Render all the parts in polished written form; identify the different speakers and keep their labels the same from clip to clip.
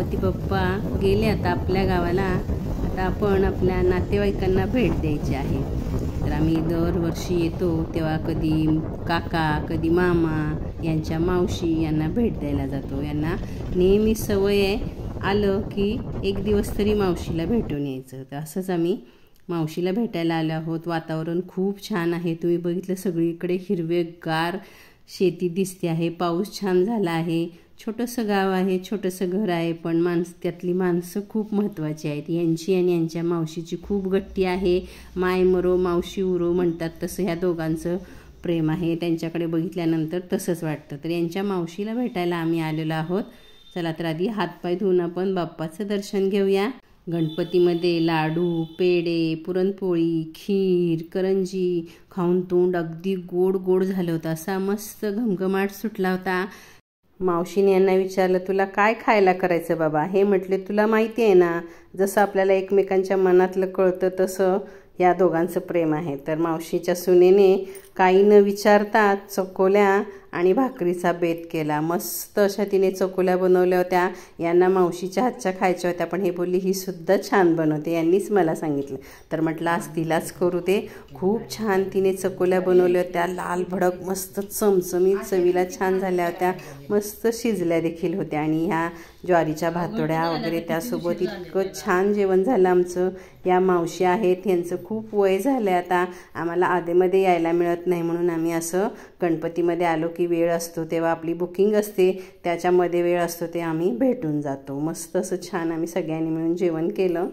Speaker 1: गणपती बाप्पा गेले आता आपल्या गावाला। आता आपण आपल्या नातेवाईकांना भेट द्यायची आहे। तर आम्ही दरवर्षी येतो तेव्हा कधी काका कधी मामा यांच्या मावशी यांना भेट द्यायला जातो। यांना नेहमी सवय आहे आलं की एक दिवस तरी मावशीला भेटून यायचं। तर असंच आम्ही मावशीला भेटायला आलो आहोत। वातावरण खूप छान आहे, तुम्ही बघितलं सगळीकडे हिरवेगार शेती दिसते आहे, पाऊस छान झाला आहे। छोटंसं गाव आहे, छोटंसं घर आहे, पण त्यातली माणसं खूप महत्त्वाची आहेत। यांची आणि यांच्या मावशीची खूप गट्टी आहे। माय मरो मावशी उरो म्हणतात तसं ह्या दोघांचं प्रेम आहे। त्यांच्याकडे बघितल्यानंतर तसंच वाटतं। तर यांच्या मावशीला भेटायला आम्ही आलेलो आहोत। चला तर आधी हातपाय धुवून आपण बाप्पाचं दर्शन घेऊया। गणपतीमध्ये लाडू, पेढे, पुरणपोळी, खीर, करंजी खाऊन तोंड अगदी गोड गोड झालं होतं। असा मस्त घमघमाट सुटला होता। मावशीने यांना विचारलं, तुला काय खायला करायचं बाबा? हे म्हटले, तुला माहिती आहे ना, जसं आपल्याला एकमेकांच्या मनातलं कळतं तसं या दोघांचं प्रेम आहे। तर मावशीच्या सुनेने काही न विचारता चकोल्या आणि भाकरीचा बेत केला। मस्त अशा तिने चकोल्या बनवल्या होत्या। यांना मावशीच्या हातच्या खायच्या होत्या, पण हे बोलली ही सुद्धा छान बनवते, यांनीच मला सांगितलं। तर म्हटलं आज तिलाच करू दे। खूप छान तिने चकोल्या बनवल्या होत्या, लाल भडक मस्त चमचमीत चवीला छान झाल्या होत्या, मस्त शिजल्या देखील होत्या। आणि ह्या ज्वारीच्या भातोड्या वगैरे त्यासोबत इतकं छान जेवण झालं आमचं। या मावशी आहेत, यांचं खूप वय झालं आता, आम्हाला आधेमध्ये यायला मिळत नाही, म्हणून आम्ही असं गणपतीमध्ये आलो की वेळ असतो तेव्हा आपली बुकिंग असते, त्याच्यामध्ये वेळ असतो ते आम्ही भेटून जातो। मस्त असं छान आम्ही सगळ्यांनी मिळून जेवण केलं।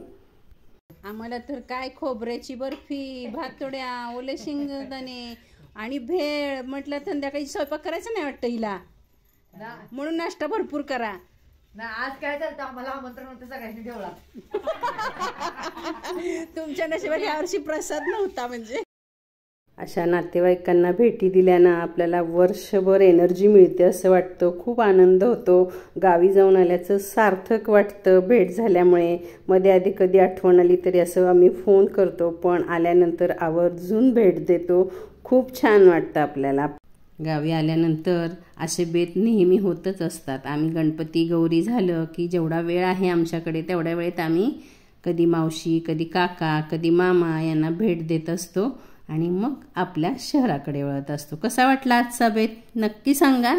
Speaker 2: आम्हाला तर काय खोबऱ्याची बर्फी, भातोड्या, ओले शेंगदाणे आणि भेळ म्हटलं, संध्याकाळी स्वयंपाक करायचं नाही वाटतं हिला, म्हणून नाश्ता भरपूर करा
Speaker 3: ना। आज काय चालतं, आम्हाला आमंत्रण होतं सगळ्यांनी देवळात।
Speaker 2: तुमच्या नशिबात यावर्षी प्रसाद नव्हता म्हणजे।
Speaker 1: अशा नातेवाईकांना भेटी दिल्यानं आपल्याला वर्षभर एनर्जी मिळते असं वाटतं, खूप आनंद होतो। गावी जाऊन आल्याचं सार्थक वाटतं भेट झाल्यामुळे। मध्ये आधी कधी आठवण आली तरी असं आम्ही फोन करतो, पण आल्यानंतर आवर्जून भेट देतो। खूप छान वाटतं आपल्याला। गावी आल्यानंतर असे बेत नेहमी होतच असतात। आम्ही गणपती गौरी झालं की जेवढा वेळ आहे आमच्याकडे तेवढ्या वेळेत आम्ही कधी मावशी कधी काका कधी मामा यांना भेट देत असतो आणि मग आपल्या शहराकडे वळत असतो। कसा वाटला आजचा बेत नक्की सांगा।